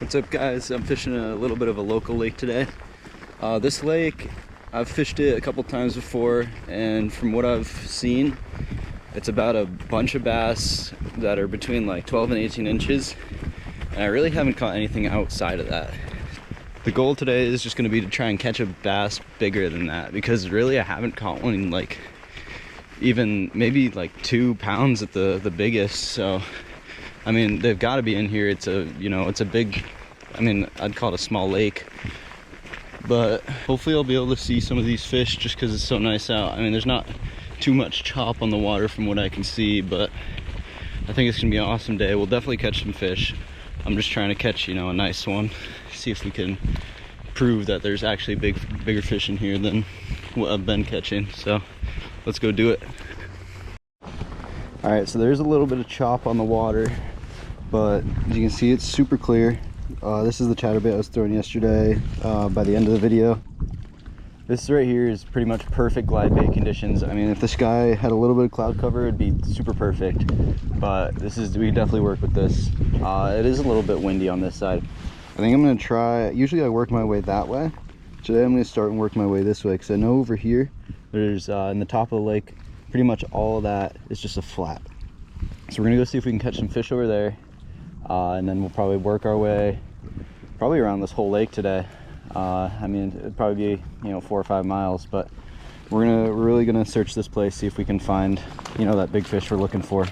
What's up, guys? I'm fishing a little bit of a local lake today. This lake, I've fished it a couple times before, and from what I've seen, it's about a bunch of bass that are between like 12 and 18 inches, and I really haven't caught anything outside of that. The goal today is just going to be to try and catch a bass bigger than that, because really I haven't caught one like even maybe like 2 pounds at the biggest. So I mean, they've got to be in here. It's a, it's a big, I mean, I'd call it a small lake, but hopefully I'll be able to see some of these fish just because it's so nice out. I mean, there's not too much chop on the water from what I can see, but I think it's gonna be an awesome day. We'll definitely catch some fish. I'm just trying to catch, a nice one, see if we can prove that there's actually bigger fish in here than what I've been catching. So let's go do it. All right, so there's a little bit of chop on the water, but as you can see, it's super clear. This is the chatterbait I was throwing yesterday by the end of the video. This right here is pretty much perfect glide bait conditions. I mean, if the sky had a little bit of cloud cover, it'd be super perfect, but we definitely work with this. It is a little bit windy on this side. I think I'm gonna try, usually I work my way that way. Today I'm gonna start and work my way this way, because I know over here, there's in the top of the lake, pretty much all of that is just a flat. So we're gonna go see if we can catch some fish over there, and then we'll probably work our way probably around this whole lake today. I mean, it'd probably be 4 or 5 miles, but we're really gonna search this place, see if we can find that big fish we're looking for.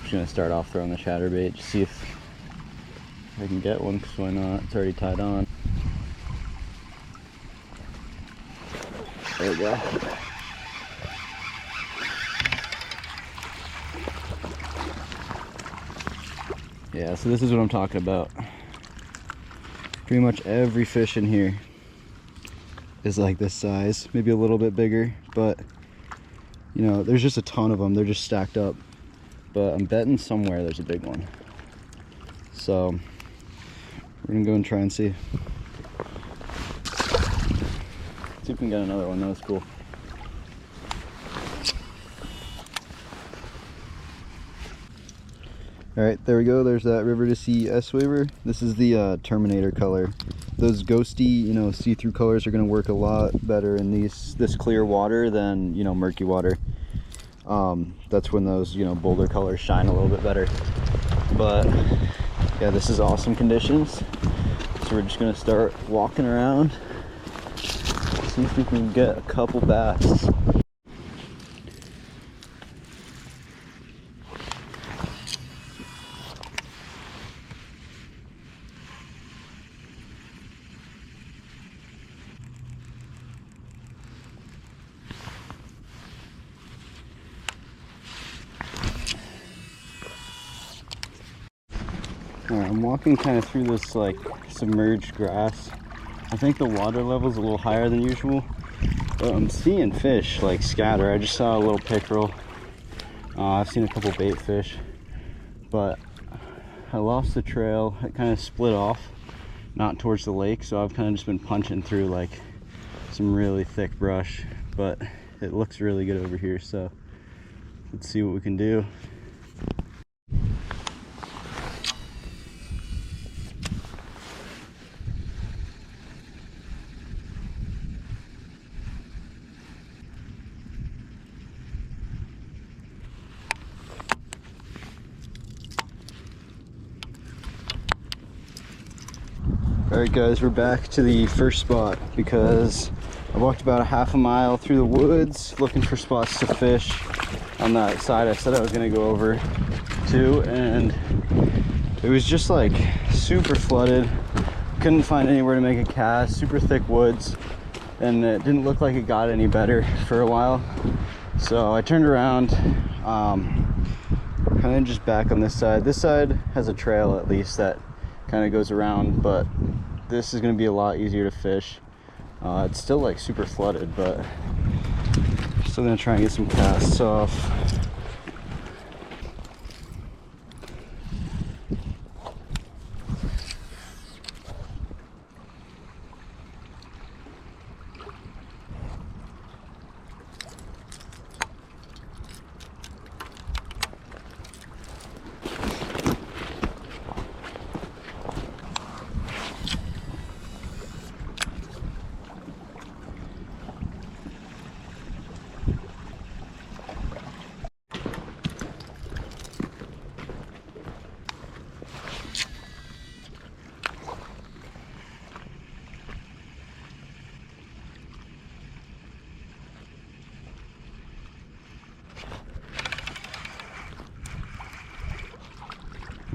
Just gonna start off throwing the chatterbait, just see if I can get one, because why not? It's already tied on. There we go. Yeah, so this is what I'm talking about. Pretty much every fish in here is like this size, maybe a little bit bigger, but there's just a ton of them. They're just stacked up, but I'm betting somewhere there's a big one. So we're gonna go and try and see. See if we can get another one. That was cool. All right, there we go. There's that River to Sea S-Waver. This is the Terminator color. Those ghosty, see-through colors are going to work a lot better in this clear water than, murky water. That's when those, bolder colors shine a little bit better. But yeah, this is awesome conditions. So we're just going to start walking around, see if we can get a couple bass. Alright, I'm walking kind of through this like submerged grass. I think the water level's a little higher than usual, but I'm seeing fish like scatter. I just saw a little pickerel. I've seen a couple bait fish, but I lost the trail. It kind of split off, not towards the lake, so I've kind of just been punching through like some really thick brush, but it looks really good over here, so let's see what we can do. Alright guys, we're back to the first spot because I walked about a half a mile through the woods looking for spots to fish on that side I said I was going to go over to, and it was just like super flooded. Couldn't find anywhere to make a cast, super thick woods, and it didn't look like it got any better for a while. So I turned around, kind of just back on this side. This side has a trail at least that kind of goes around, but this is going to be a lot easier to fish. It's still like super flooded, but still going to try and get some casts off.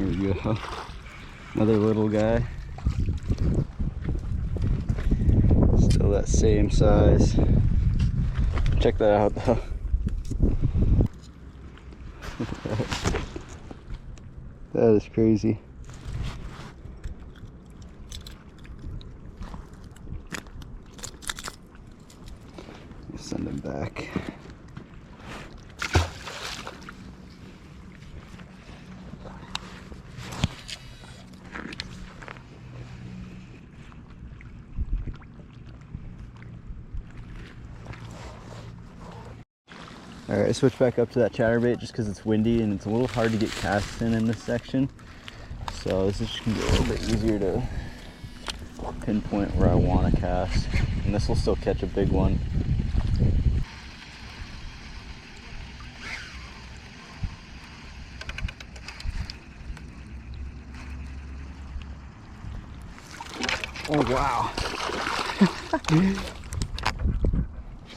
Here we go. Another little guy. Still that same size. Check that out though. That is crazy. Send him back. Alright, I switched back up to that chatterbait just because it's windy and it's a little hard to get casts in this section. So this is just going to be a little bit easier to pinpoint where I want to cast. And this will still catch a big one. Oh wow.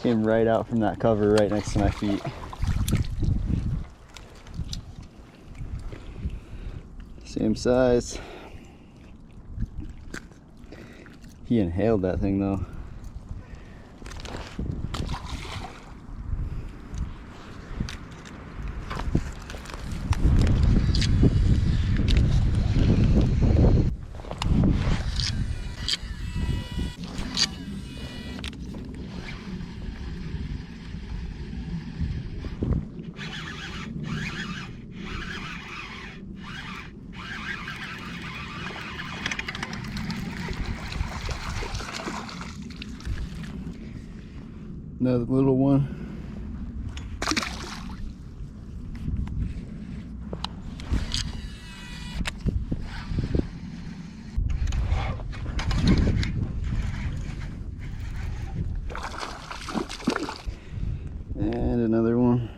Came right out from that cover right next to my feet. Same size. He inhaled that thing though. Another little one. And another one.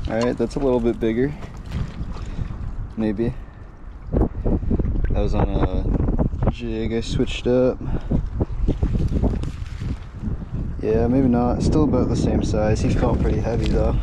Alright, that's a little bit bigger. Maybe. That was on a jig I switched up. Yeah, maybe not. Still about the same size. He felt pretty heavy though.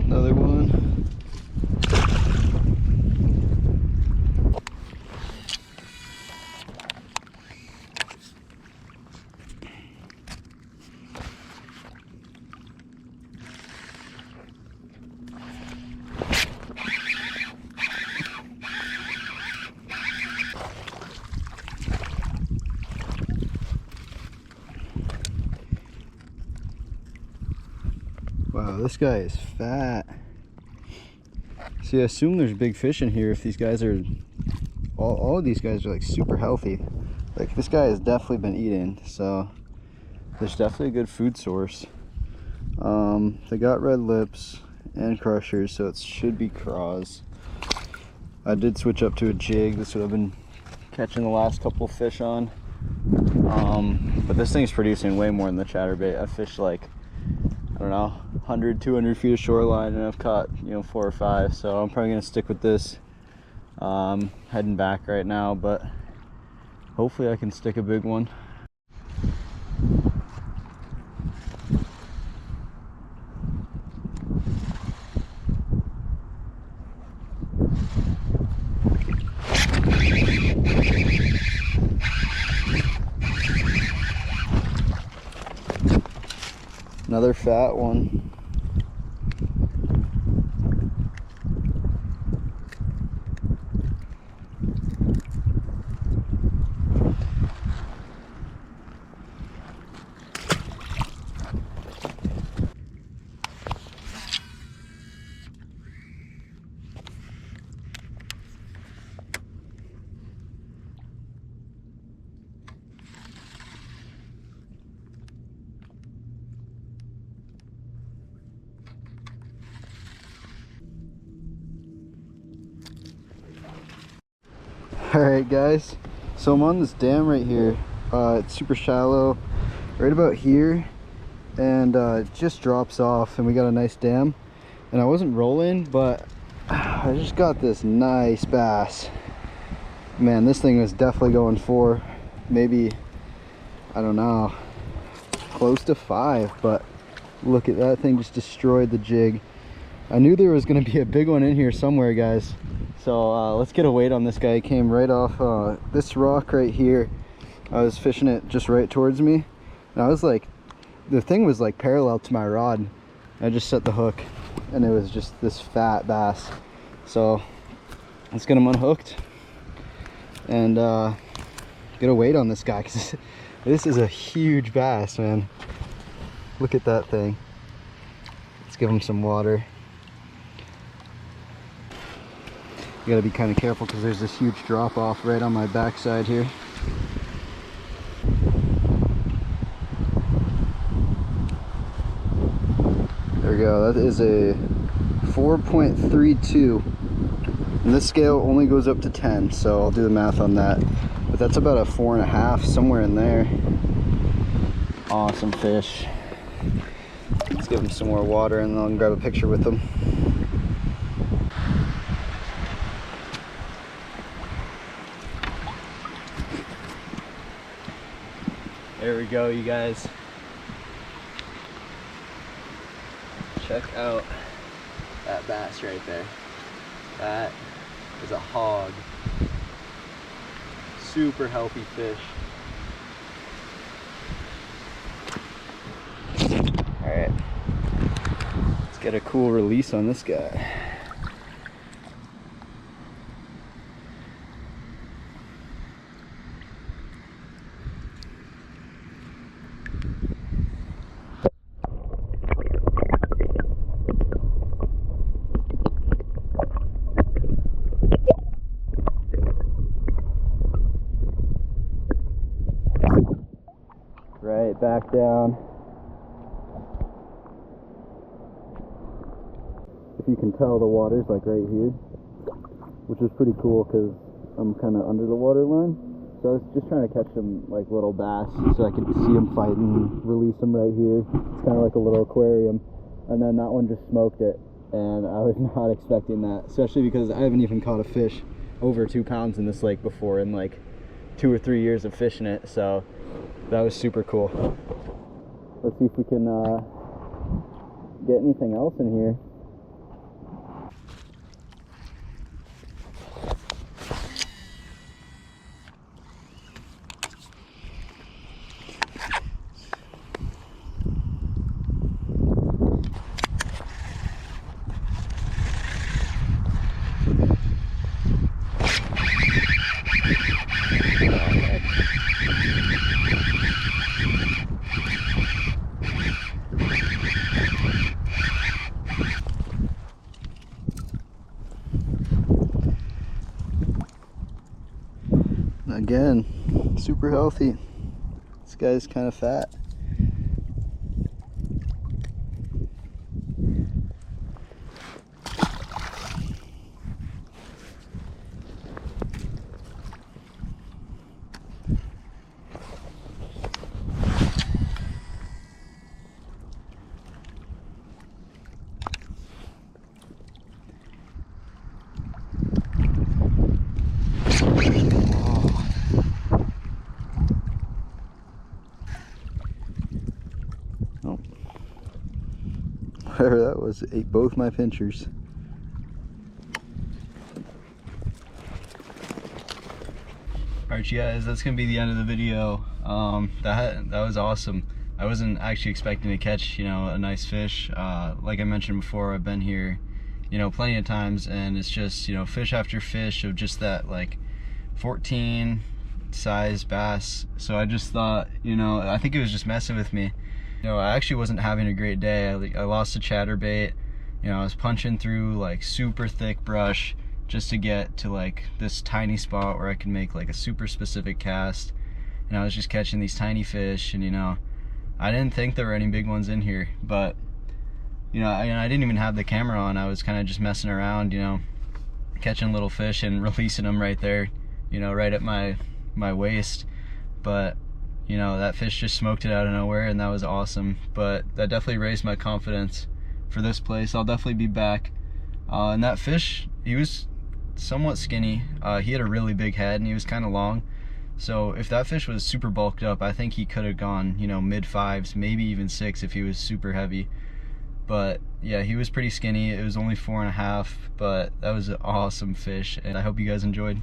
Another one. Wow, this guy is fat. See, I assume there's big fish in here if these guys are, all of these guys are like super healthy. Like this guy has definitely been eating, so there's definitely a good food source. They got red lips and crushers, so it should be craws. I did switch up to a jig. This is what I've been catching the last couple of fish on. But this thing's producing way more than the chatterbait. I fished like, I don't know, 100, 200 feet of shoreline, and I've caught, 4 or 5, so I'm probably gonna stick with this. Heading back right now, but hopefully I can stick a big one. Another fat one. Alright guys, so I'm on this dam right here. It's super shallow, right about here, and it just drops off, and we got a nice dam. And I wasn't rolling, but I just got this nice bass. Man, this thing was definitely going for maybe, I don't know, close to 5, but look at that thing, just destroyed the jig. I knew there was going to be a big one in here somewhere, guys. So let's get a weight on this guy. He came right off this rock right here. I was fishing it just right towards me, and I was like, the thing was like parallel to my rod. I just set the hook, and it was just this fat bass. So let's get him unhooked and get a weight on this guy, because this is a huge bass, man. Look at that thing. Let's give him some water. You gotta be kind of careful because there's this huge drop off right on my backside here. There we go. That is a 4.32, and this scale only goes up to 10, so I'll do the math on that, but that's about a 4.5, somewhere in there. Awesome fish. Let's give him some more water and then I'll grab a picture with him. There we go, you guys. Check out that bass right there. That is a hog. Super healthy fish. Alright, let's get a cool release on this guy. Right back down. If you can tell, the water's like right here, which is pretty cool because I'm kind of under the water line. So I was just trying to catch some like little bass so I could see them fighting, release them right here. It's kind of like a little aquarium. And then that one just smoked it, and I was not expecting that, especially because I haven't even caught a fish over 2 pounds in this lake before in like 2 or 3 years of fishing it. So that was super cool. Let's see if we can get anything else in here. Again, super healthy. This guy's kind of fat. Whatever that was, it ate both my pinchers. Alright you guys, that's gonna be the end of the video. That was awesome. I wasn't actually expecting to catch, you know, a nice fish. Like I mentioned before, I've been here, you know, plenty of times, and it's just, you know, fish after fish of just that like 14 size bass. So I just thought, you know, I think it was just messing with me. You know, I actually wasn't having a great day. I lost a chatterbait. You know, I was punching through like super thick brush just to get to like this tiny spot where I could make like a super specific cast. And I was just catching these tiny fish, and you know, I didn't think there were any big ones in here, but you know, I didn't even have the camera on. I was kind of just messing around, you know, catching little fish and releasing them right there, you know, right at my waist. But you know, that fish just smoked it out of nowhere, and that was awesome. But that definitely raised my confidence for this place. I'll definitely be back. And that fish, he was somewhat skinny. He had a really big head, and he was kind of long. So if that fish was super bulked up, I think he could have gone, you know, mid 5s, maybe even 6 if he was super heavy. But yeah, he was pretty skinny. It was only 4.5, but that was an awesome fish, and I hope you guys enjoyed.